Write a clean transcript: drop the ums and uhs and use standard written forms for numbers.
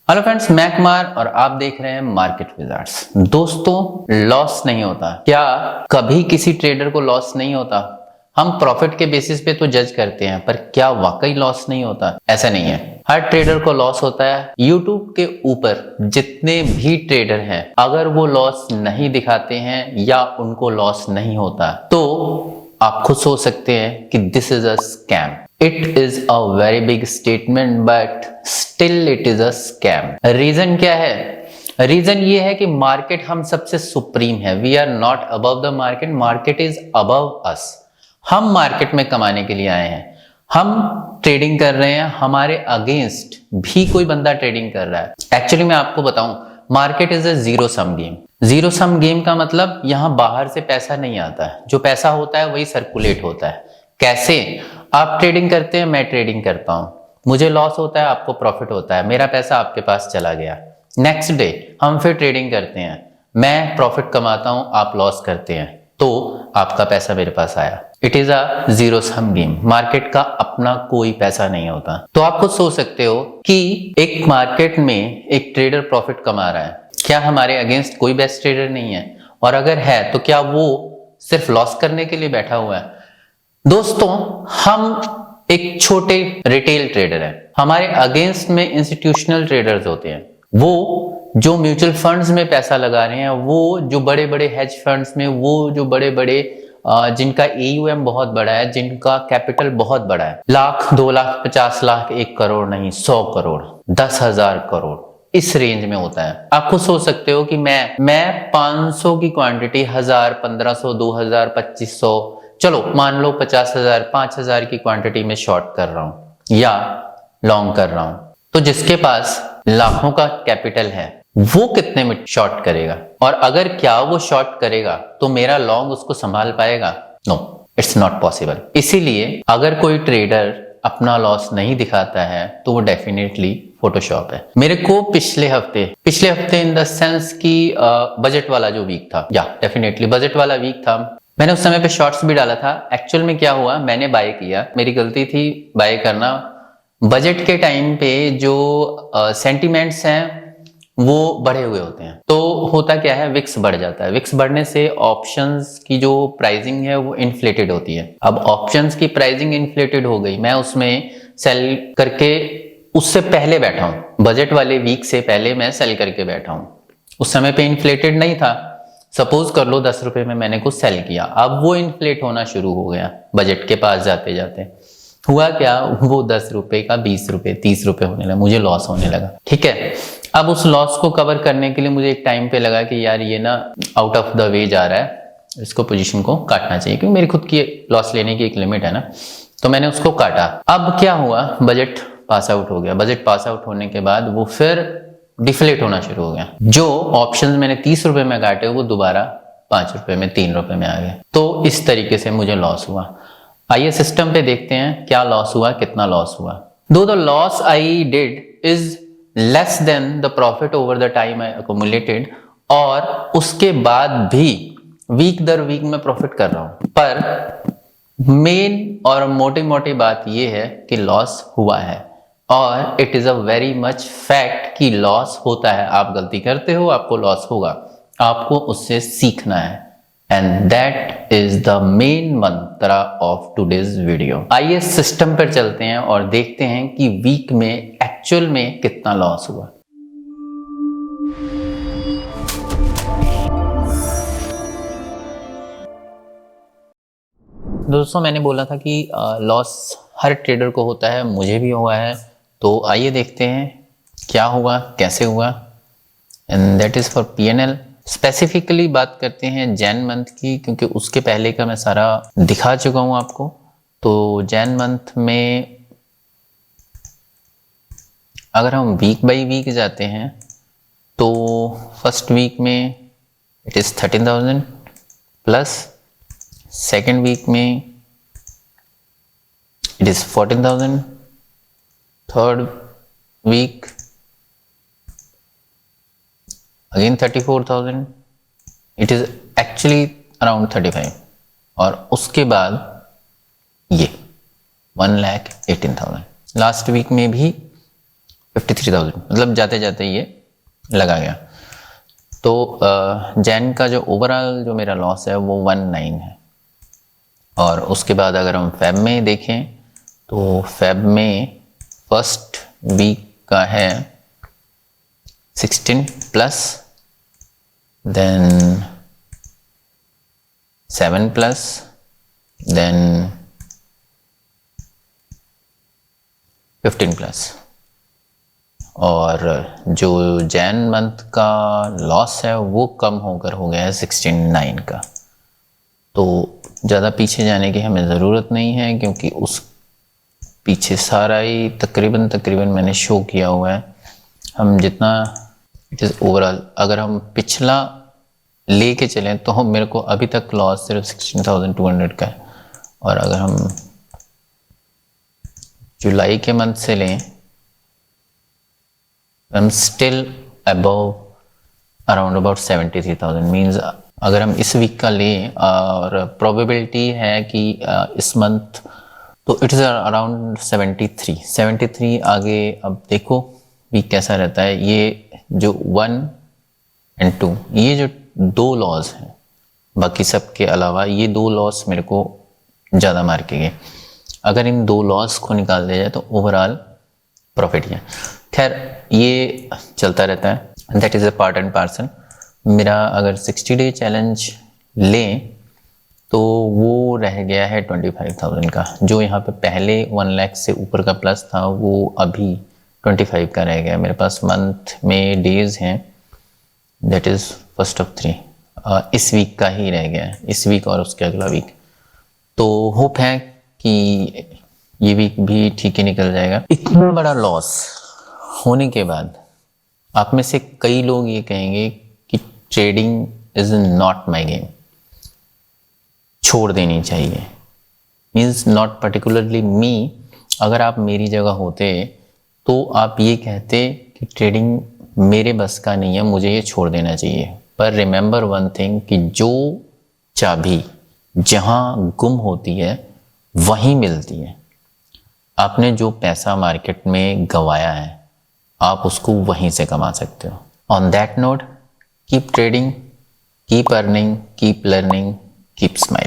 Hello friends, मैं कुमार और आप देख रहे हैं मार्केट विजार्ड्स। दोस्तों, लॉस नहीं होता। क्या कभी किसी ट्रेडर को लॉस नहीं होता? हम प्रॉफिट के बेसिस पे तो जज करते हैं, पर क्या वाकई लॉस नहीं होता? ऐसा नहीं है, हर ट्रेडर को लॉस होता है। यूट्यूब के ऊपर जितने भी ट्रेडर हैं, अगर वो लॉस नहीं दिखाते हैं या उनको लॉस नहीं होता, तो आप खुद सोच सकते हैं कि this is a scam. It is a very big statement, but still it is a scam. Reason क्या है? रीजन ये है कि मार्केट हम सबसे सुप्रीम है। We are not above the market, market is above us. हम मार्केट में कमाने के लिए आए हैं। हम ट्रेडिंग कर रहे हैं, हमारे अगेंस्ट भी कोई बंदा ट्रेडिंग कर रहा है। एक्चुअली मैं आपको बताऊं, market is a zero sum game. Zero sum game का मतलब यहां बाहर से पैसा नहीं आता है, जो पैसा होता है वही सर्कुलेट होता है। कैसे? आप ट्रेडिंग करते हैं, मैं ट्रेडिंग करता हूं, मुझे लॉस होता है, आपको प्रॉफिट होता है, मेरा पैसा आपके पास चला गया। नेक्स्ट डे हम फिर ट्रेडिंग करते हैं, मैं प्रॉफिट कमाता हूं, आप लॉस करते हैं, तो आपका पैसा मेरे पास आया। It is a zero sum game. Market का अपना कोई पैसा नहीं होता। तो आप खुद सोच सकते हो कि एक मार्केट में एक ट्रेडर प्रॉफिट कमा रहा है, क्या हमारे अगेंस्ट कोई बेस्ट ट्रेडर नहीं है? और अगर है तो क्या वो सिर्फ लॉस करने के लिए बैठा हुआ है? दोस्तों, हम एक छोटे रिटेल ट्रेडर हैं, हमारे अगेंस्ट में इंस्टीट्यूशनल ट्रेडर्स होते हैं। वो जो म्यूचुअल फंड्स में पैसा लगा रहे हैं, वो जो बड़े बड़े हेज फंड्स में, वो जो बड़े बड़े जिनका AUM बहुत बड़ा है, जिनका कैपिटल बहुत बड़ा है, लाख, 2 लाख, 50 लाख, 1 करोड़ नहीं, 100 करोड़, 10,000 करोड़, इस रेंज में होता है। आप खुद सोच सकते हो कि मैं 500 की क्वांटिटी 1000, 1500, 2000, 2500, चलो मान लो 50,000, 5,000 की क्वांटिटी में शॉर्ट कर रहा हूं या लॉन्ग कर रहा हूं, तो जिसके पास लाखों का कैपिटल है वो कितने में शॉर्ट करेगा? और अगर क्या वो शॉर्ट करेगा तो मेरा लॉन्ग उसको संभाल पाएगा? No, it's not possible. इसीलिए अगर कोई ट्रेडर अपना लॉस नहीं दिखाता है तो वो डेफिनेटली फोटोशॉप है। मेरे को पिछले हफ्ते इन द सेंस की बजट वाला जो वीक था, या डेफिनेटली बजट वाला वीक था, मैंने उस समय पे शॉर्ट्स भी डाला था। एक्चुअल में क्या हुआ, मैंने बाय किया, मेरी गलती थी बाय करना। बजट के टाइम पे जो सेंटिमेंट्स हैं वो बढ़े हुए होते हैं, तो होता क्या है, विक्स बढ़ जाता है। विक्स बढ़ने से ऑप्शंस की जो प्राइसिंग है वो इन्फ्लेटेड होती है। अब ऑप्शंस की प्राइसिंग इन्फ्लेटेड हो गई, मैं उसमें सेल करके उससे पहले बैठा हूं, बजट वाले वीक से पहले मैं सेल करके बैठा हूं। उस समय पे इन्फ्लेटेड नहीं था। सपोज कर लो 10 रुपए में मैंने कुछ सेल किया, अब वो इन्फ्लेट होना शुरू हो गया बजट के पास जाते जाते। हुआ क्या, वो 10 रुपए का 20 रुपए, 30 रुपए होने लगा, मुझे लॉस होने लगा। ठीक है, अब उस लॉस को कवर करने के लिए मुझे एक टाइम पे लगा कि यार ये ना आउट ऑफ द वे जा रहा है, इसको पोजीशन को काटना चाहिए, क्योंकि मेरी खुद की लॉस लेने की एक लिमिट है ना। तो मैंने उसको काटा। अब क्या हुआ, बजट पास आउट हो गया। बजट पास आउट होने के बाद वो फिर डिफ्लेट होना शुरू हो गया। जो ऑप्शंस मैंने 30 रुपए में काटे वो दोबारा 5 रुपए में, 3 रुपए में आ गए। तो इस तरीके से मुझे लॉस हुआ। आइए सिस्टम पे देखते हैं क्या लॉस हुआ, कितना लॉस हुआ। दो the loss I did is less than the profit over the time I accumulated, और उसके बाद भी वीक दर वीक में प्रॉफिट कर रहा हूं, पर मेन और मोटी मोटी बात यह है कि लॉस हुआ है। और it is a very much fact कि लॉस होता है। आप गलती करते हो, आपको लॉस होगा, आपको उससे सीखना है। And that is the main Mantra of today's video. आइए सिस्टम पर चलते हैं और देखते हैं कि वीक में एक्चुअल में कितना लॉस हुआ। दोस्तों, मैंने बोला था कि लॉस हर ट्रेडर को होता है, मुझे भी हुआ है। तो आइए देखते हैं क्या हुआ, कैसे हुआ। And that is for PNL। Specifically बात करते हैं जैन मंथ की, क्योंकि उसके पहले का मैं सारा दिखा चुका हूं आपको। तो जैन मंथ में अगर हम वीक बाय वीक जाते हैं तो फर्स्ट वीक में it is 13,000 plus, second week में it is 14,000, third week again 34,000, it is actually around 35, और उसके बाद ये 1,18,000। लास्ट वीक में भी 53,000 मतलब जाते जाते ये लगा गया। तो जैन का जो ओवरऑल जो मेरा लॉस है वो 19 है। और उसके बाद अगर हम फेब में देखें तो फेब में फर्स्ट वीक का है 16 plus, then 7 plus, then 15 plus. और जो जैन मंथ का लॉस है वो कम होकर हो गया है 69 का। तो ज़्यादा पीछे जाने की हमें ज़रूरत नहीं है, क्योंकि उस पीछे सारा ही तकरीबन मैंने शो किया हुआ है। हम जितना इट इज़ ओवरऑल, अगर हम पिछला लेके चलें तो हम मेरे को अभी तक लॉस सिर्फ 16,200 का है। और अगर हम जुलाई के मंथ से लें, I am still above around about 73,000। Means अगर हम इस वीक का लें और प्रोबेबिलिटी है कि इस मंथ, तो इट इज़ अराउंड 73 आगे। अब देखो वीक कैसा रहता है। ये जो 1 और 2, ये जो 2 लॉस हैं, बाकी सब के अलावा ये 2 लॉस मेरे को ज़्यादा मार के गए। अगर इन 2 लॉस को निकाल दिया जाए तो ओवरऑल प्रॉफिट है। खैर ये चलता रहता है, that is a part and parcel. मेरा अगर 60 डे चैलेंज लें तो वो रह गया है 25,000 का। जो यहाँ पे पहले 1 लाख से ऊपर का प्लस था वो अभी 25 का रह गया। मेरे पास मंथ में डेज हैं, दैट इज़ 1st of 3। इस वीक का ही रह गया है, इस वीक और उसके अगला वीक। तो होप है कि ये वीक भी ठीक ही निकल जाएगा। इतना बड़ा लॉस होने के बाद आप में से कई लोग ये कहेंगे कि trading is not my game, छोड़ देनी चाहिए। मीन्स नॉट पर्टिकुलरली मी। अगर आप मेरी जगह होते तो आप ये कहते कि ट्रेडिंग मेरे बस का नहीं है, मुझे ये छोड़ देना चाहिए। पर रिमेंबर वन थिंग कि जो चाबी जहाँ गुम होती है वहीं मिलती है। आपने जो पैसा मार्केट में गंवाया है आप उसको वहीं से कमा सकते हो। On that note, keep trading, keep earning, keep learning, keep smiling.